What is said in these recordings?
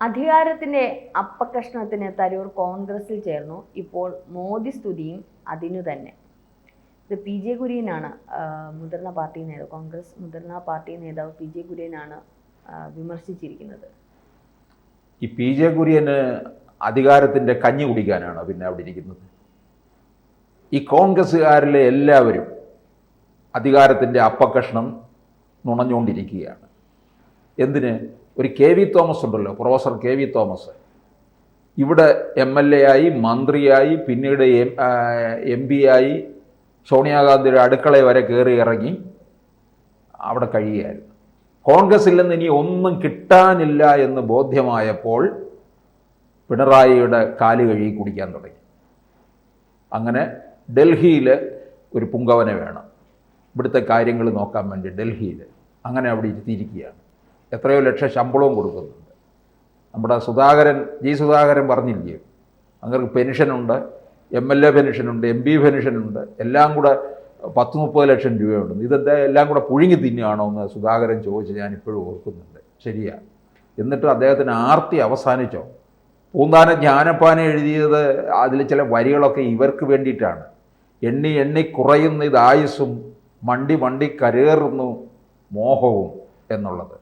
അധികാരത്തിന്റെ അപ്പകഷ്ണത്തിന് തരൂർ കോൺഗ്രസിൽ ചേർന്നു. ഇപ്പോൾ മോദി സ്തുതിയും അതിനു തന്നെ. ഇത് പി ജെ കുര്യനാണ്, മുതിർന്ന പാർട്ടി നേതാവ്, കോൺഗ്രസ് മുതിർന്ന പാർട്ടി നേതാവ് പി ജെ കുര്യനാണ് വിമർശിച്ചിരിക്കുന്നത്. ഈ പി ജെ കുര്യന് അധികാരത്തിൻ്റെ കഞ്ഞി കുടിക്കാനാണ് പിന്നെ അവിടെ ഇരിക്കുന്നത്. ഈ കോൺഗ്രസ്സുകാരിലെ എല്ലാവരും അധികാരത്തിൻ്റെ അപ്പകഷ്ണം നുണഞ്ഞുകൊണ്ടിരിക്കുകയാണ്. എന്തിന്? ഒരു കെ വി തോമസ് ഉണ്ടല്ലോ, പ്രൊഫസർ കെ വി തോമസ്, ഇവിടെ MLA ആയി, മന്ത്രിയായി, പിന്നീട് MP ആയി, സോണിയാഗാന്ധിയുടെ അടുക്കള വരെ കയറി ഇറങ്ങി അവിടെ കഴിയുകയായിരുന്നു. കോൺഗ്രസിൽ നിന്ന് ഇനി ഒന്നും കിട്ടാനില്ല എന്ന് ബോധ്യമായപ്പോൾ പിണറായിയുടെ കാല് കഴുകി കുടിക്കാൻ തുടങ്ങി. അങ്ങനെ ഡൽഹിയിൽ ഒരു പുങ്കവന വേണം ഇവിടുത്തെ കാര്യങ്ങൾ നോക്കാൻ വേണ്ടി. ഡൽഹിയിൽ അങ്ങനെ അവിടെ ഇരുത്തിയിരിക്കുകയാണ്. എത്രയോ ലക്ഷം ശമ്പളവും കൊടുക്കുന്നുണ്ട്. നമ്മുടെ സുധാകരൻ പറഞ്ഞില്ലേ, അങ്ങനെ പെൻഷനുണ്ട്, MLA പെൻഷനുണ്ട്, MP പെൻഷനുണ്ട്, എല്ലാം കൂടെ 10-30 ലക്ഷം രൂപയുണ്ട്. ഇതെന്താ എല്ലാം കൂടെ പുഴുങ്ങി തിന്നുകയാണോ എന്ന് സുധാകരൻ ചോദിച്ച് ഞാനിപ്പോഴും ഓർക്കുന്നുണ്ട്. ശരിയാ. എന്നിട്ട് അദ്ദേഹത്തിന് ആർത്തി അവസാനിച്ചോ? പൂന്താനം ജ്ഞാനപ്പാന എഴുതിയത് അതിൽ ചില വരികളൊക്കെ ഇവർക്ക് വേണ്ടിയിട്ടാണ്. എണ്ണി എണ്ണി കുറയുന്ന ഇതായുസ്സും മണ്ടി മണ്ടി കരേറുന്നു മോഹവും എന്നുള്ളത്.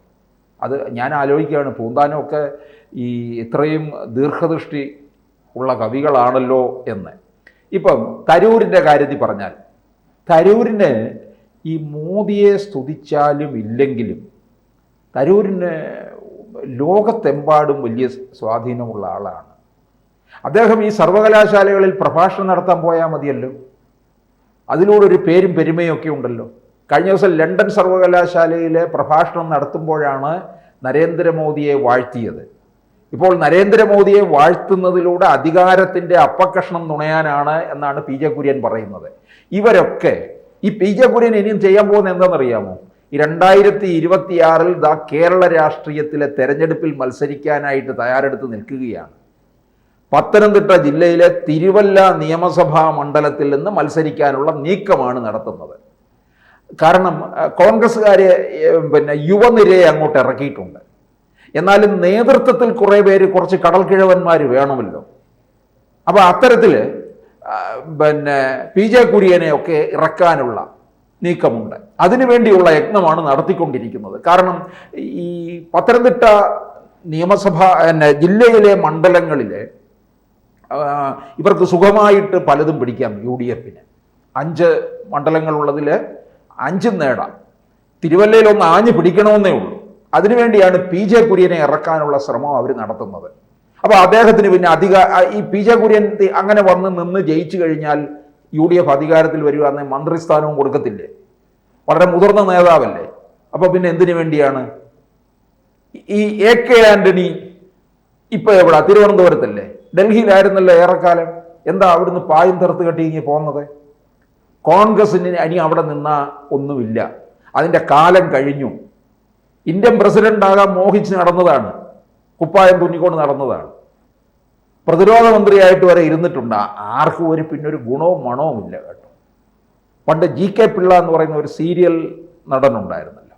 അത് ഞാൻ ആലോചിക്കുകയാണ്, പൂന്താനമൊക്കെ ഈ ഇത്രയും ദീർഘദൃഷ്ടി ഉള്ള കവികളാണല്ലോ എന്ന്. ഇപ്പം തരൂരിൻ്റെ കാര്യത്തിൽ പറഞ്ഞാൽ, തരൂരിന് ഈ മോദിയെ സ്തുതിച്ചാലും ഇല്ലെങ്കിലും തരൂരിന് ലോകത്തെമ്പാടും വലിയ സ്വാധീനമുള്ള ആളാണ്. അദ്ദേഹം ഈ സർവകലാശാലകളിൽ പ്രഭാഷണം നടത്താൻ പോയാൽ മതിയല്ലോ, അതിലൂടെ ഒരു പേരും പെരുമയും ഒക്കെ ഉണ്ടല്ലോ. കഴിഞ്ഞ ദിവസം ലണ്ടൻ സർവകലാശാലയിലെ പ്രഭാഷണം നടത്തുമ്പോഴാണ് നരേന്ദ്രമോദിയെ വാഴ്ത്തിയത്. ഇപ്പോൾ നരേന്ദ്രമോദിയെ വാഴ്ത്തുന്നതിലൂടെ അധികാരത്തിൻ്റെ അപ്പകഷ്ണം നുണയാനാണ് എന്നാണ് പി ജെ കുര്യൻ പറയുന്നത്. ഇവരൊക്കെ ഈ പി ജെ കുര്യൻ ഇനിയും ചെയ്യാൻ പോകുന്നത് എന്താണെന്നറിയാമോ? ഈ 2026 കേരള രാഷ്ട്രീയത്തിലെ തെരഞ്ഞെടുപ്പിൽ മത്സരിക്കാനായിട്ട് തയ്യാറെടുത്ത് നിൽക്കുകയാണ്. പത്തനംതിട്ട ജില്ലയിലെ തിരുവല്ല നിയമസഭാ മണ്ഡലത്തിൽ നിന്ന് മത്സരിക്കാനുള്ള നീക്കമാണ് നടത്തുന്നത്. കാരണം കോൺഗ്രസ്സുകാരെ യുവനിരയെ അങ്ങോട്ട് ഇറക്കിയിട്ടുണ്ട്. എന്നാലും നേതൃത്വത്തിൽ കുറച്ച് കടൽക്കിഴവന്മാർ വേണമല്ലോ. അപ്പോൾ അത്തരത്തിൽ പി ജെ കുര്യനെയൊക്കെ ഇറക്കാനുള്ള നീക്കമുണ്ട്. അതിനുവേണ്ടിയുള്ള യജ്ഞമാണ് നടത്തിക്കൊണ്ടിരിക്കുന്നത്. കാരണം ഈ പത്തനംതിട്ട ജില്ലയിലെ മണ്ഡലങ്ങളിൽ ഇവർക്ക് സുഖമായിട്ട് പലതും പിടിക്കാം. UDFന് 5 മണ്ഡലങ്ങളുള്ളതിൽ 5 നേടാം. തിരുവല്ലയിൽ ഒന്ന് ആഞ്ഞു പിടിക്കണമെന്നേ ഉള്ളൂ. അതിനുവേണ്ടിയാണ് പി ജെ കുര്യനെ ഇറക്കാനുള്ള ശ്രമം അവർ നടത്തുന്നത്. അപ്പോൾ അദ്ദേഹത്തിന് പിന്നെ ഈ പി ജെ കുര്യൻ അങ്ങനെ വന്ന് നിന്ന് ജയിച്ചു കഴിഞ്ഞാൽ UDF അധികാരത്തിൽ വരിക എന്ന മന്ത്രിസ്ഥാനവും കൊടുക്കത്തില്ലേ? വളരെ മുതിർന്ന നേതാവല്ലേ. അപ്പോൾ പിന്നെ എന്തിനു വേണ്ടിയാണ് ഈ AK ആന്റണി ഇപ്പോൾ എവിടെ? തിരുവനന്തപുരത്തല്ലേ? ഡൽഹിയിലായിരുന്നല്ലോ ഏറെക്കാലം. എന്താ അവിടുന്ന് പായും തെറുത്ത് കെട്ടി ഇങ്ങനെ പോകുന്നത്? കോൺഗ്രസിന് ഇനി അവിടെ നിന്നാ ഒന്നുമില്ല, അതിൻ്റെ കാലം കഴിഞ്ഞു. ഇന്ത്യൻ പ്രസിഡന്റ് ആകാൻ മോഹിച്ച് നടന്നതാണ്, കുപ്പായം തുന്നിക്കൊണ്ട് നടന്നതാണ്. പ്രതിരോധ മന്ത്രിയായിട്ട് വരെ ഇരുന്നിട്ടുണ്ട്. ആർക്കും പിന്നൊരു ഗുണവും മണവും ഇല്ല കേട്ടോ. പണ്ട് GK പിള്ള എന്ന് പറയുന്ന ഒരു സീരിയൽ നടനുണ്ടായിരുന്നല്ലോ,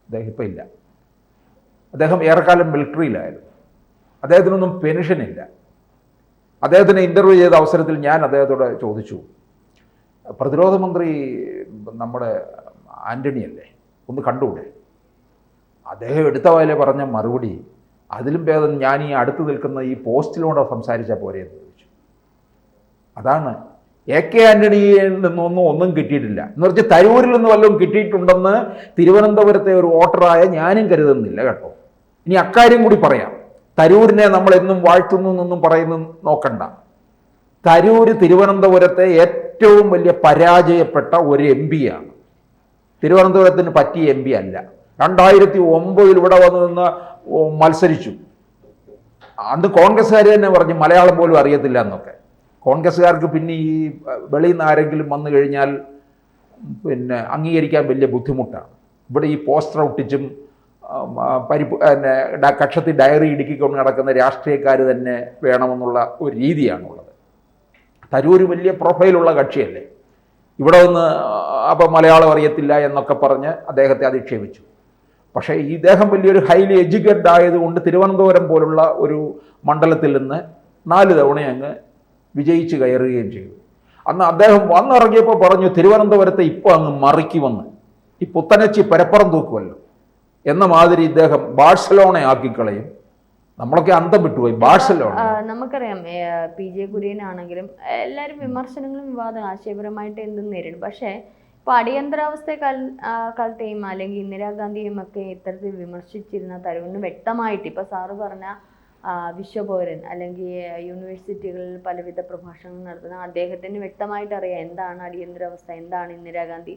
അദ്ദേഹം ഇപ്പം ഇല്ല. അദ്ദേഹം ഏറെക്കാലം മിലിറ്ററിയിലായിരുന്നു. അദ്ദേഹത്തിനൊന്നും പെൻഷനില്ല. അദ്ദേഹത്തിന് ഇൻ്റർവ്യൂ ചെയ്ത അവസരത്തിൽ ഞാൻ അദ്ദേഹത്തോട് ചോദിച്ചു, പ്രതിരോധ മന്ത്രി നമ്മുടെ ആൻ്റണി അല്ലേ, ഒന്ന് കണ്ടുകൂടെ? അദ്ദേഹം എടുത്ത വായിലെ പറഞ്ഞ മറുപടി, അതിലും ഭേദം ഞാൻ ഈ അടുത്ത് നിൽക്കുന്ന ഈ പോസ്റ്റിലൂടെ സംസാരിച്ചാൽ പോരെ എന്ന് ചോദിച്ചു. അതാണ് AK ആൻ്റണിയിൽ ഒന്നും കിട്ടിയിട്ടില്ല എന്ന് പറഞ്ഞാൽ തരൂരിൽ നിന്ന് വല്ലതും കിട്ടിയിട്ടുണ്ടെന്ന് തിരുവനന്തപുരത്തെ ഒരു വോട്ടറായ ഞാനും കരുതുന്നില്ല കേട്ടോ. ഇനി അക്കാര്യം കൂടി പറയാം. തരൂരിനെ നമ്മൾ എന്നും വാഴ്ത്തുന്നു എന്നൊന്നും പറയുന്നു നോക്കണ്ട. തരൂര് തിരുവനന്തപുരത്തെ ഏറ്റവും വലിയ പരാജയപ്പെട്ട ഒരു MP ആണ്. തിരുവനന്തപുരത്തിന് പറ്റിയ MP അല്ല. 2009 ഇവിടെ വന്ന് നിന്ന് മത്സരിച്ചു. അന്ന് കോൺഗ്രസ്സുകാർ തന്നെ പറഞ്ഞു മലയാളം പോലും അറിയത്തില്ല എന്നൊക്കെ. കോൺഗ്രസ്സുകാർക്ക് പിന്നെ ഈ വെളിയിൽ നിന്ന് ആരെങ്കിലും വന്നു കഴിഞ്ഞാൽ അംഗീകരിക്കാൻ വലിയ ബുദ്ധിമുട്ടാണ്. ഇവിടെ ഈ പോസ്റ്റർ ഒട്ടിച്ചും കക്ഷത്തിൽ ഡയറി ഇടുക്കിക്കൊണ്ട് നടക്കുന്ന രാഷ്ട്രീയക്കാർ തന്നെ വേണമെന്നുള്ള ഒരു രീതിയാണുള്ളത്. തരൂർ വലിയ പ്രൊഫൈലുള്ള കക്ഷിയല്ലേ. ഇവിടെ നിന്ന് അപ്പം മലയാളം അറിയത്തില്ല എന്നൊക്കെ പറഞ്ഞ് അദ്ദേഹത്തെ അധിക്ഷേപിച്ചു. പക്ഷേ ഇദ്ദേഹം വലിയൊരു ഹൈലി എഡ്യൂക്കേറ്റഡ് ആയതുകൊണ്ട് തിരുവനന്തപുരം പോലുള്ള ഒരു മണ്ഡലത്തിൽ നിന്ന് 4 തവണ അങ്ങ് വിജയിച്ച് കയറുകയും ചെയ്തു. അന്ന് അദ്ദേഹം വന്നിറങ്ങിയപ്പോൾ പറഞ്ഞു, തിരുവനന്തപുരത്തെ ഇപ്പോൾ അങ്ങ് മറിക്കുമെന്ന്, ഈ പുത്തനച്ചി പരപ്പുറം തൂക്കുമല്ലോ എന്ന മാതിരി ഇദ്ദേഹം ബാഴ്സലോണ ആക്കിക്കളയും. നമ്മളൊക്കെ അന്തം വിട്ടുപോയി. ബാഴ്സലോണ നമുക്കറിയാം, PJ കുര്യനാണെങ്കിലും എല്ലാവരും വിമർശനങ്ങളും വിവാദം ആശയപരമായിട്ട് എന്തും നേരിടും. പക്ഷേ ഇപ്പോൾ അടിയന്തരാവസ്ഥയെ കാലത്തെയും അല്ലെങ്കിൽ ഇന്ദിരാഗാന്ധിയും ഒക്കെ ഇത്തരത്തിൽ വിമർശിച്ചിരുന്ന തരൂരിന് വ്യക്തമായിട്ട് ഇപ്പോൾ സാറ് പറഞ്ഞ വിശ്വപൗരൻ അല്ലെങ്കിൽ യൂണിവേഴ്സിറ്റികളിൽ പലവിധ പ്രഭാഷണങ്ങൾ നടത്തുന്ന അദ്ദേഹത്തിന് വ്യക്തമായിട്ട് അറിയാം എന്താണ് അടിയന്തരാവസ്ഥ, എന്താണ് ഇന്ദിരാഗാന്ധി,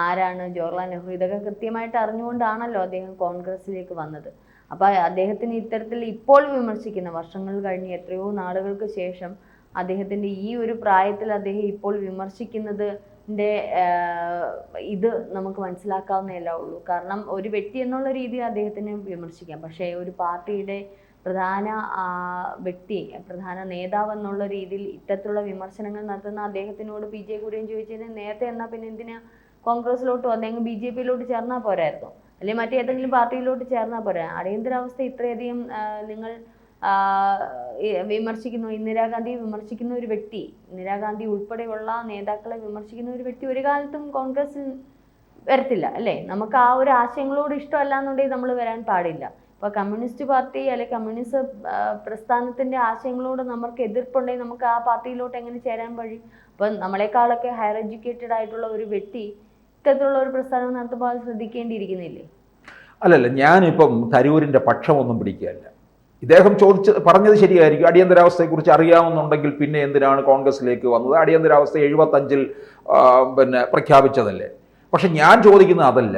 ആരാണ് ജവഹർലാൽ നെഹ്റു, ഇതൊക്കെ കൃത്യമായിട്ട് അറിഞ്ഞുകൊണ്ടാണല്ലോ അദ്ദേഹം കോൺഗ്രസിലേക്ക് വന്നത്. അപ്പോൾ അദ്ദേഹത്തിന് ഇത്തരത്തിൽ ഇപ്പോൾ വിമർശിക്കുന്ന, വർഷങ്ങൾ കഴിഞ്ഞ് എത്രയോ നാളുകൾക്ക് ശേഷം അദ്ദേഹത്തിൻ്റെ ഈ ഒരു പ്രായത്തിൽ അദ്ദേഹം ഇപ്പോൾ വിമർശിക്കുന്നതിൻ്റെ ഇത് നമുക്ക് മനസ്സിലാക്കാവുന്നതല്ല ഉള്ളൂ. കാരണം ഒരു വ്യക്തി എന്നുള്ള രീതിയിൽ അദ്ദേഹത്തിന് വിമർശിക്കാം, പക്ഷേ ഒരു പാർട്ടിയുടെ പ്രധാന വ്യക്തി, പ്രധാന നേതാവ് എന്നുള്ള രീതിയിൽ ഇത്തരത്തിലുള്ള വിമർശനങ്ങൾ നടത്തുന്ന അദ്ദേഹത്തിനോട് PJ കുര്യൻ ചോദിച്ചതിന് നേരത്തെ എന്നാൽ പിന്നെ എന്തിനാ കോൺഗ്രസിലോട്ട് വന്നെങ്കിൽ BJP-യിലോട്ട് ചേർന്നാൽ പോരായിരുന്നു, അല്ലെങ്കിൽ മറ്റേതെങ്കിലും പാർട്ടിയിലോട്ട് ചേർന്നാൽ പോരാ. അടിയന്തരാവസ്ഥ ഇത്രയധികം നിങ്ങൾ വിമർശിക്കുന്നു, ഇന്ദിരാഗാന്ധി വിമർശിക്കുന്ന ഒരു വ്യക്തി, ഇന്ദിരാഗാന്ധി ഉൾപ്പെടെയുള്ള നേതാക്കളെ വിമർശിക്കുന്ന ഒരു വ്യക്തി ഒരു കാലത്തും കോൺഗ്രസിൽ വരത്തില്ല അല്ലേ? നമുക്ക് ആ ഒരു ആശയങ്ങളോട് ഇഷ്ടമല്ല എന്നുണ്ടെങ്കിൽ നമ്മൾ വരാൻ പാടില്ല. ഇപ്പോൾ കമ്മ്യൂണിസ്റ്റ് പാർട്ടി അല്ലെങ്കിൽ കമ്മ്യൂണിസ്റ്റ് പ്രസ്ഥാനത്തിൻ്റെ ആശയങ്ങളോട് നമുക്ക് എതിർപ്പുണ്ടെങ്കിൽ നമുക്ക് ആ പാർട്ടിയിലോട്ട് എങ്ങനെ ചേരാൻ കഴിയും? അപ്പം നമ്മളെക്കാളൊക്കെ ഹയർ എഡ്യൂക്കേറ്റഡ് ആയിട്ടുള്ള ഒരു വ്യക്തി ഇത്തരത്തിലുള്ള ഒരു പ്രസ്ഥാനം നടത്തുമ്പോൾ അത് ശ്രദ്ധിക്കേണ്ടിയിരിക്കുന്നില്ലേ? അല്ലല്ല, ഞാനിപ്പം തരൂരിൻ്റെ പക്ഷമൊന്നും പിടിക്കുകയല്ല. ഇദ്ദേഹം പറഞ്ഞത് ശരിയായിരിക്കും. അടിയന്തരാവസ്ഥയെക്കുറിച്ച് അറിയാവുന്നുണ്ടെങ്കിൽ പിന്നെ എന്തിനാണ് കോൺഗ്രസിലേക്ക് വന്നത്? അടിയന്തരാവസ്ഥ 75-ൽ പ്രഖ്യാപിച്ചതല്ലേ. പക്ഷെ ഞാൻ ചോദിക്കുന്നത് അതല്ല.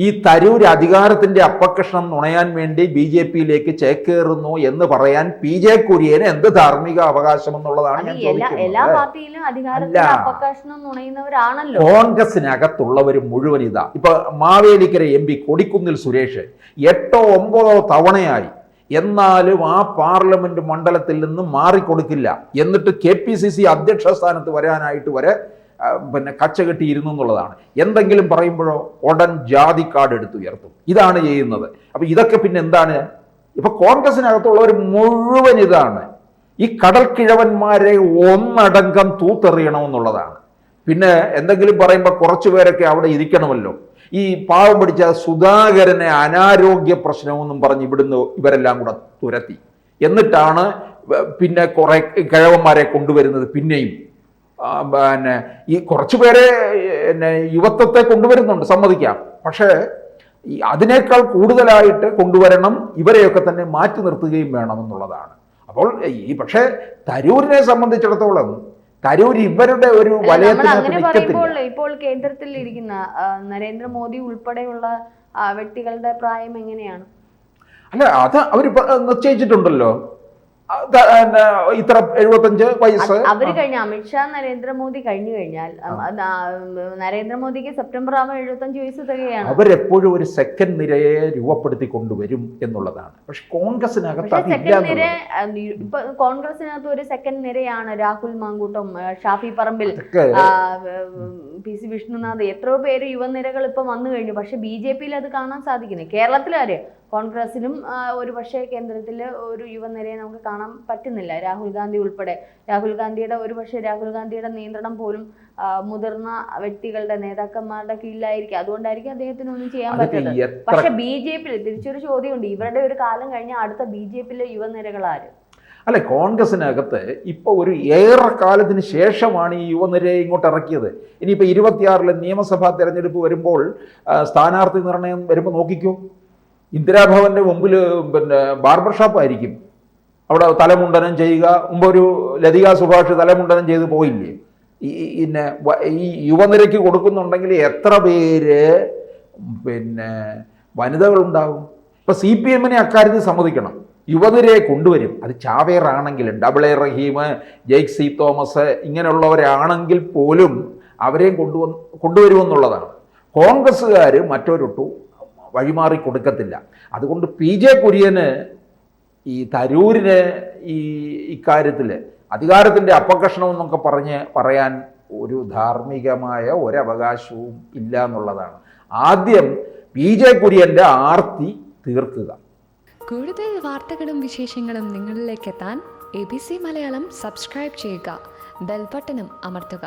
ഈ തരൂർ അധികാരത്തിന്റെ അപ്പകഷ്ണം നുണയാൻ വേണ്ടി BJP-യിലേക്ക് ചേക്കേറുന്നു എന്ന് പറയാൻ PJ കുര്യന് എന്ത് ധാർമ്മിക അവകാശം എന്നുള്ളതാണ് ഞാൻ ചോദിക്കുന്നത്. കോൺഗ്രസിനകത്തുള്ളവർ മുഴുവൻ ഇതാ. ഇപ്പൊ മാവേലിക്കര MP കൊടിക്കുന്നിൽ സുരേഷ് 8ഓ 9ഓ തവണയായി, എന്നാലും ആ പാർലമെന്റ് മണ്ഡലത്തിൽ നിന്ന് മാറിക്കൊടുക്കില്ല. എന്നിട്ട് KPCC അധ്യക്ഷ സ്ഥാനത്ത് വരാനായിട്ട് വരെ കച്ചകെട്ടിയിരുന്നു എന്നുള്ളതാണ്. എന്തെങ്കിലും പറയുമ്പോഴോ ഉടൻ ജാതി കാർഡ് എടുത്തുയർത്തും. ഇതാണ് ചെയ്യുന്നത്. അപ്പൊ ഇതൊക്കെ പിന്നെ എന്താണ്? ഇപ്പൊ കോൺഗ്രസിനകത്തുള്ളവർ മുഴുവൻ ഇതാണ്. ഈ കടൽക്കിഴവന്മാരെ ഒന്നടങ്കം തൂത്തെറിയണമെന്നുള്ളതാണ്. പിന്നെ എന്തെങ്കിലും പറയുമ്പോൾ കുറച്ചു പേരൊക്കെ അവിടെ ഇരിക്കണമല്ലോ. ഈ പാവം പിടിച്ച സുധാകരനെ അനാരോഗ്യ പ്രശ്നമെന്നും പറഞ്ഞ് ഇവിടുന്ന് ഇവരെല്ലാം കൂടെ തുരത്തി. എന്നിട്ടാണ് പിന്നെ കുറെ കിഴവന്മാരെ കൊണ്ടുവരുന്നത്. പിന്നെയും ഈ കുറച്ചു പേരെ യുവത്വത്തെ കൊണ്ടുവരുന്നുണ്ട്, സമ്മതിക്കാം. പക്ഷേ അതിനേക്കാൾ കൂടുതലായിട്ട് കൊണ്ടുവരണം, ഇവരെയൊക്കെ തന്നെ മാറ്റി നിർത്തുകയും വേണമെന്നുള്ളതാണ്. അപ്പോൾ പക്ഷേ തരൂരിനെ സംബന്ധിച്ചിടത്തോളം തരൂർ ഇവരുടെ ഒരു വലയത്തിൽ. ഇപ്പോൾ കേന്ദ്രത്തിൽ ഇരിക്കുന്ന നരേന്ദ്രമോദി ഉൾപ്പെടെയുള്ള വ്യക്തികളുടെ പ്രായം എങ്ങനെയാണ്? അല്ല, അത് അവർ നിശ്ചയിച്ചിട്ടുണ്ടല്ലോ. ഇത്ര 75 വയസ്സ്. അവര് കഴിഞ്ഞ അമിത്ഷാ നരേന്ദ്രമോദി കഴിഞ്ഞു കഴിഞ്ഞാൽ നരേന്ദ്രമോദിക്ക് സെപ്റ്റംബർ ആവുമ്പോൾ 75 വയസ്സ് തികയാണ്. അവരെപ്പോഴും ഒരു സെക്കൻഡ് നിരയെ രൂപപ്പെടുത്തി കൊണ്ടുവരും എന്നുള്ളതാണ്. പക്ഷെ കോൺഗ്രസിനകത്ത് ഇപ്പൊ കോൺഗ്രസിനകത്ത് ഒരു സെക്കൻഡ് നിരയാണ് രാഹുൽ മാങ്കൂട്ടം, ഷാഫി പറമ്പിൽ, PC വിഷ്ണുനാഥ്, എത്രയോ പേര് യുവനിരകൾ ഇപ്പൊ വന്നു കഴിഞ്ഞു. പക്ഷെ BJP-യിൽ അത് കാണാൻ സാധിക്കുന്നത്. കേരളത്തിലാരെ കോൺഗ്രസിലും ഒരു പക്ഷേ കേന്ദ്രത്തിൽ ഒരു യുവനിരയെ നമുക്ക് കാണാൻ പറ്റുന്നില്ല. രാഹുൽ ഗാന്ധി ഉൾപ്പെടെ. രാഹുൽ ഗാന്ധിയുടെ നിയന്ത്രണം പോലും മുതിർന്ന വ്യക്തികളുടെ, നേതാക്കന്മാരുടെ കീഴിലായിരിക്കും. അതുകൊണ്ടായിരിക്കും അദ്ദേഹത്തിന് ഒന്നും ചെയ്യാൻ പറ്റുന്നത്. പക്ഷെ BJP-യിൽ തിരിച്ചൊരു ചോദ്യമുണ്ട്. ഇവരുടെ ഒരു കാലം കഴിഞ്ഞാൽ അടുത്ത BJP-യിലെ യുവനിരകൾ ആര്? അല്ലെ, കോൺഗ്രസിനകത്ത് ഇപ്പോൾ ഒരു ഏറെക്കാലത്തിന് ശേഷമാണ് ഈ യുവനിരയെ ഇങ്ങോട്ട് ഇറക്കിയത്. ഇനിയിപ്പോൾ 26-ലെ നിയമസഭാ തെരഞ്ഞെടുപ്പ് വരുമ്പോൾ സ്ഥാനാർത്ഥി നിർണയം വരുമ്പോൾ നോക്കിക്കോ, ഇന്ദിരാഭവന്റെ മുമ്പിൽ ബാർബർ ഷാപ്പായിരിക്കും. അവിടെ തലമുണ്ടനം ചെയ്യുക. മുമ്പ് ഒരു ലതിക സുഭാഷ് തലമുണ്ടനം ചെയ്ത് പോയില്ലേ? ഈ യുവനിരയ്ക്ക് കൊടുക്കുന്നുണ്ടെങ്കിൽ എത്ര പേര് വനിതകളുണ്ടാകും? ഇപ്പൊ CPM-നെ അക്കാര്യത്തിൽ സമ്മതിക്കണം. യുവനിരയെ കൊണ്ടുവരും. അത് ചാവേറാണെങ്കിലും, AA റഹീം, ജെയ്ക് സി തോമസ് ഇങ്ങനെയുള്ളവരാണെങ്കിൽ പോലും അവരെയും കൊണ്ടുവരുമെന്നുള്ളതാണ്. കോൺഗ്രസ്സുകാർ മറ്റൊരിട്ടു വഴിമാറി കൊടുക്കത്തില്ല. അതുകൊണ്ട് PJ കുര്യന് ഈ തരൂരിന് ഇക്കാര്യത്തിൽ അധികാരത്തിൻ്റെ അപകർഷണം എന്നൊക്കെ പറയാൻ ഒരു ധാർമ്മികമായ ഒരവകാശവും ഇല്ല എന്നുള്ളതാണ്. ആദ്യം PJ കുര്യൻ്റെ ആർത്തി തീർക്കുക. കൂടുതൽ വാർത്തകളും വിശേഷങ്ങളും നിങ്ങളിലേക്ക് എത്താൻ ABC മലയാളം സബ്സ്ക്രൈബ് ചെയ്യുക, ബെൽബട്ടനും അമർത്തുക.